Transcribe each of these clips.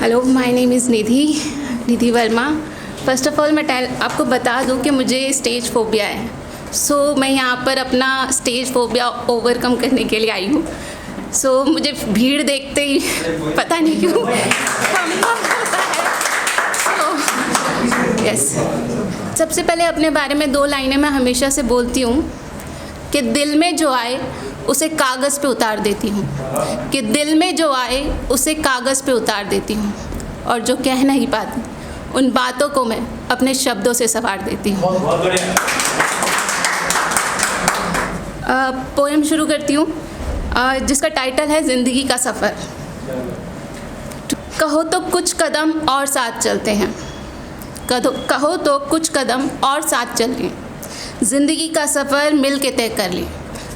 Hello, my name is Nidhi Verma. First of all मैं आपको बता दूं कि मुझे स्टेज फ़ोबिया है। मैं यहाँ पर अपना स्टेज फ़ोबिया ओवरकम करने के लिए आई हूँ। मुझे भीड़ देखते ही पता नहीं क्यों होता है। यस, सबसे पहले अपने बारे में 2 लाइनें मैं हमेशा से बोलती हूँ कि दिल में जो आए उसे कागज़ पे उतार देती हूँ, कि दिल में जो आए उसे कागज़ पे उतार देती हूँ, और जो कह नहीं पाती उन बातों को मैं अपने शब्दों से संवार देती हूँ। पोएम शुरू करती हूँ जिसका टाइटल है ज़िंदगी का सफ़र। कहो तो कुछ कदम और साथ चलते हैं, कहो तो कुछ कदम और साथ चल लें, ज़िंदगी का सफ़र मिल के तय कर लें।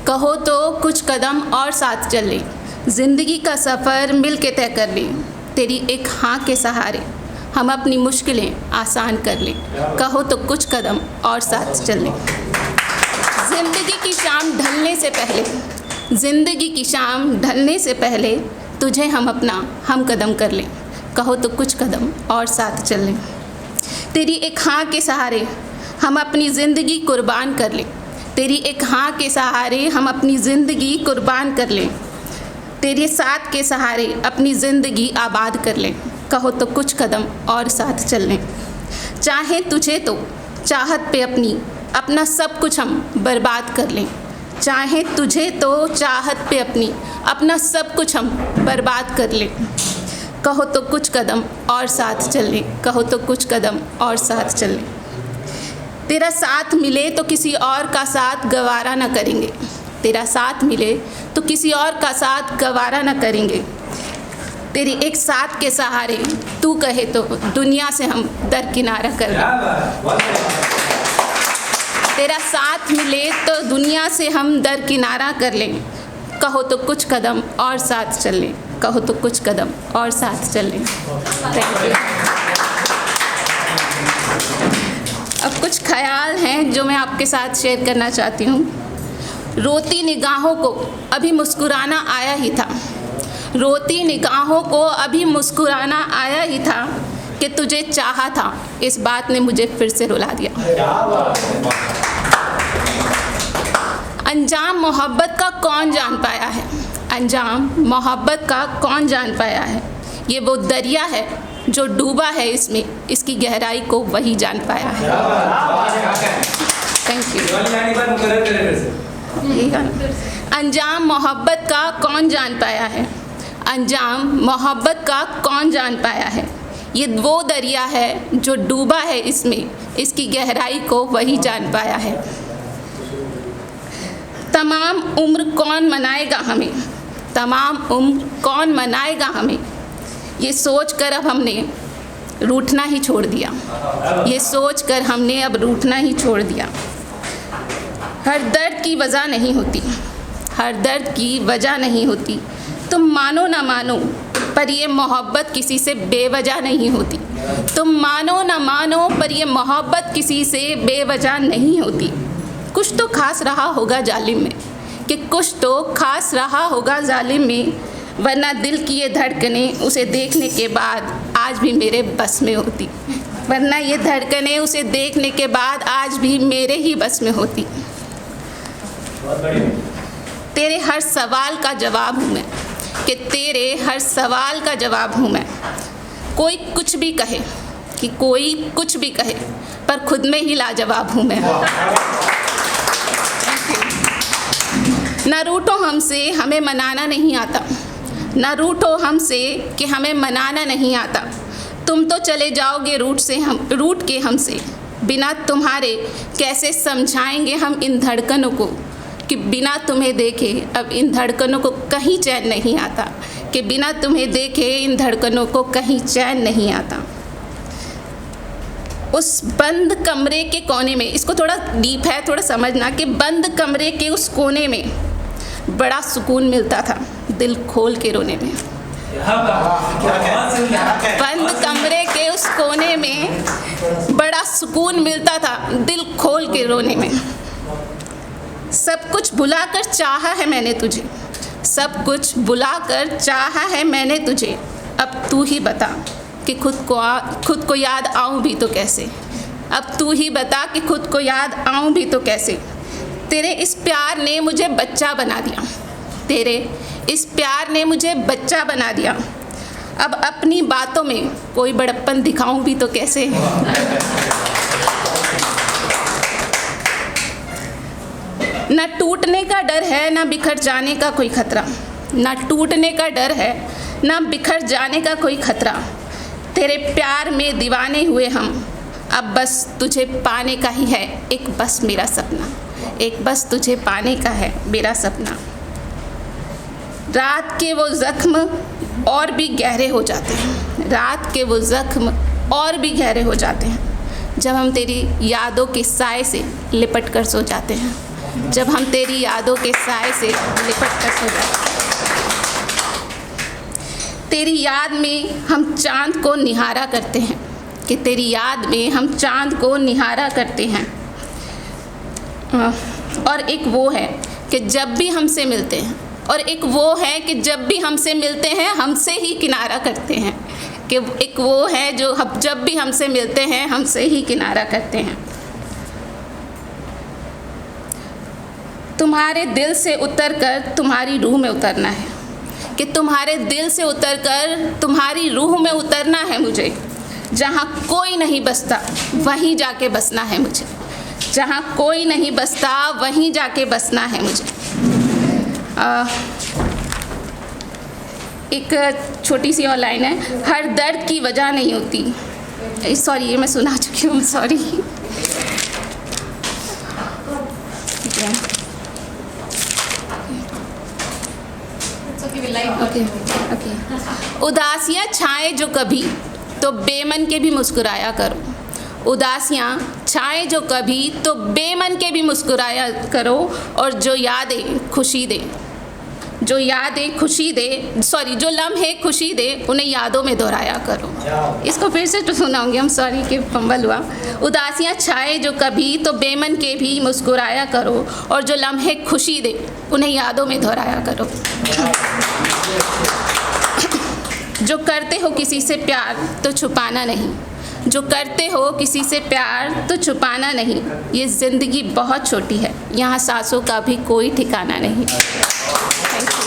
कहो तो कुछ कदम और साथ चल लें, ज़िंदगी का सफ़र मिल के तय कर लें। तेरी एक हाँ के सहारे हम अपनी मुश्किलें आसान कर लें। कहो तो कुछ कदम और साथ चल लें। ज़िंदगी की शाम ढलने से पहले, ज़िंदगी की शाम ढलने से पहले तुझे हम अपना हम कदम कर लें। कहो तो कुछ कदम और साथ चल लें। तेरी एक हाँ के सहारे हम अपनी ज़िंदगी कुर्बान कर लें। तेरी एक हाँ के सहारे हम अपनी ज़िंदगी कुर्बान कर लें। तेरे साथ के सहारे अपनी ज़िंदगी आबाद कर लें। कहो तो कुछ कदम और साथ चल लें। चाहे तुझे तो चाहत पे अपना सब कुछ हम बर्बाद कर लें। चाहे तुझे तो चाहत पे अपना सब कुछ हम बर्बाद कर लें। कहो तो कुछ कदम और साथ चल लें। कहो तो कुछ कदम और साथ चल लें। तेरा साथ मिले तो किसी और का साथ गवारा न करेंगे। तेरा साथ मिले तो किसी और का साथ गवारा न करेंगे। तेरी एक साथ के सहारे तू कहे तो दुनिया से हम दरकिनारा कर लें। तेरा साथ मिले तो दुनिया से हम दरकिनारा कर लें। कहो तो कुछ कदम और साथ चल लें। कहो तो कुछ कदम और साथ चल लें। Thank you. अब कुछ ख़याल हैं जो मैं आपके साथ शेयर करना चाहती हूँ। रोती निगाहों को अभी मुस्कुराना आया ही था। रोती निगाहों को अभी मुस्कुराना आया ही था कि तुझे चाहा था, इस बात ने मुझे फिर से रुला दिया। अंजाम मोहब्बत का कौन जान पाया है। अंजाम मोहब्बत का कौन जान पाया है। ये वो दरिया है जो डूबा है इसमें, इसकी गहराई को वही जान पाया है। Thank you. अंजाम मोहब्बत का कौन जान पाया है। अंजाम मोहब्बत का कौन जान पाया है। ये वो दरिया है जो डूबा है इसमें, इसकी गहराई को वही जान पाया है। तमाम उम्र कौन मनाएगा हमें। तमाम उम्र कौन मनाएगा हमें। ये सोच कर अब हमने रूठना ही छोड़ दिया। ये सोच कर हमने अब रूठना ही छोड़ दिया। हर दर्द की वजह नहीं होती, हर दर्द की वजह नहीं होती। तुम मानो ना मानो पर ये मोहब्बत किसी से बेवजह नहीं होती। तुम मानो ना मानो पर ये मोहब्बत किसी से बेवजह नहीं होती। कुछ तो खास रहा होगा जालिम में, कि कुछ तो खास रहा होगा जालिम में, वरना दिल की ये धड़कनें उसे देखने के बाद आज भी मेरे बस में होती। वरना ये धड़कनें उसे देखने के बाद आज भी मेरे ही बस में होती। तेरे हर सवाल का जवाब हूँ मैं, कि तेरे हर सवाल का जवाब हूँ मैं। कोई कुछ भी कहे, कि कोई कुछ भी कहे, पर खुद में ही लाजवाब हूँ मैं। ना रूठो हमसे, हमें मनाना नहीं आता। ना रूठो हमसे कि हमें मनाना नहीं आता। तुम तो चले जाओगे रूठ के हमसे। बिना तुम्हारे कैसे समझाएंगे हम इन धड़कनों को, कि बिना तुम्हें देखे अब इन धड़कनों को कहीं चैन नहीं आता। कि बिना तुम्हें देखे इन धड़कनों को कहीं चैन नहीं आता। उस बंद कमरे के कोने में, इसको थोड़ा डीप है, थोड़ा समझना, कि बंद कमरे के उस कोने में बड़ा सुकून मिलता था दिल खोल के रोने में। बंद कमरे के उस कोने में बड़ा सुकून मिलता था दिल खोल के रोने में। सब कुछ भुलाकर चाहा है मैंने तुझे, सब कुछ भुलाकर चाहा है मैंने तुझे। अब तू ही बता कि खुद को याद आऊं भी तो कैसे। अब तू ही बता कि खुद को याद आऊं भी तो कैसे। तेरे इस प्यार ने मुझे बच्चा बना दिया, तेरे इस प्यार ने मुझे बच्चा बना दिया। अब अपनी बातों में कोई बड़प्पन दिखाऊं भी तो कैसे। न टूटने का डर है, न बिखर जाने का कोई खतरा। न टूटने का डर है, न बिखर जाने का कोई खतरा। तेरे प्यार में दीवाने हुए हम, अब बस तुझे पाने का ही है एक बस मेरा सपना। एक बस तुझे पाने का है मेरा सपना। रात के वो ज़ख्म और भी गहरे हो जाते हैं, रात के वो ज़ख्म और भी गहरे हो जाते हैं जब हम तेरी यादों के साए से लिपट कर सो जाते हैं। जब हम तेरी यादों के साए से लिपट कर सो जाते हैं। तेरी याद में हम चांद को निहारा करते हैं, कि तेरी याद में हम चांद को निहारा करते हैं। और एक वो है कि जब भी हमसे मिलते हैं, और एक वो है कि जब भी हमसे मिलते हैं हमसे ही किनारा करते हैं। कि एक वो है जो जब भी हमसे मिलते हैं हमसे ही किनारा करते हैं। तुम्हारे दिल से उतरकर तुम्हारी रूह में उतरना है, कि तुम्हारे दिल से उतरकर तुम्हारी रूह में उतरना है मुझे। जहाँ कोई नहीं बसता वहीं जाके बसना है मुझे। जहाँ कोई नहीं बसता वहीं जाके बसना है मुझे। एक छोटी सी और लाइन है, हर दर्द की वजह नहीं होती। सॉरी, ये मैं सुना चुकी हूँ, सॉरी। ओके। उदासियाँ छाए जो कभी तो बेमन के भी मुस्कुराया करो। उदासियाँ छाए जो कभी तो बेमन के भी मुस्कुराया करो। और जो यादें खुशी दे, जो यादें खुशी दे, सॉरी, जो लम्हे खुशी दे उन्हें यादों में दोहराया करो। इसको फिर से तो सुनाऊंगी, हम सॉरी कि फंबल हुआ। उदासियाँ छाए जो कभी तो बेमन के भी मुस्कुराया करो। और जो लम्हे खुशी दे उन्हें यादों में दोहराया करो। जो करते हो किसी से प्यार तो छुपाना नहीं, जो करते हो किसी से प्यार तो छुपाना नहीं। ये ज़िंदगी बहुत छोटी है, यहाँ सांसों का भी कोई ठिकाना नहीं।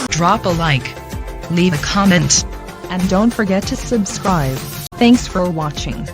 Drop a like, leave a comment, and don't forget to subscribe. Thanks for watching.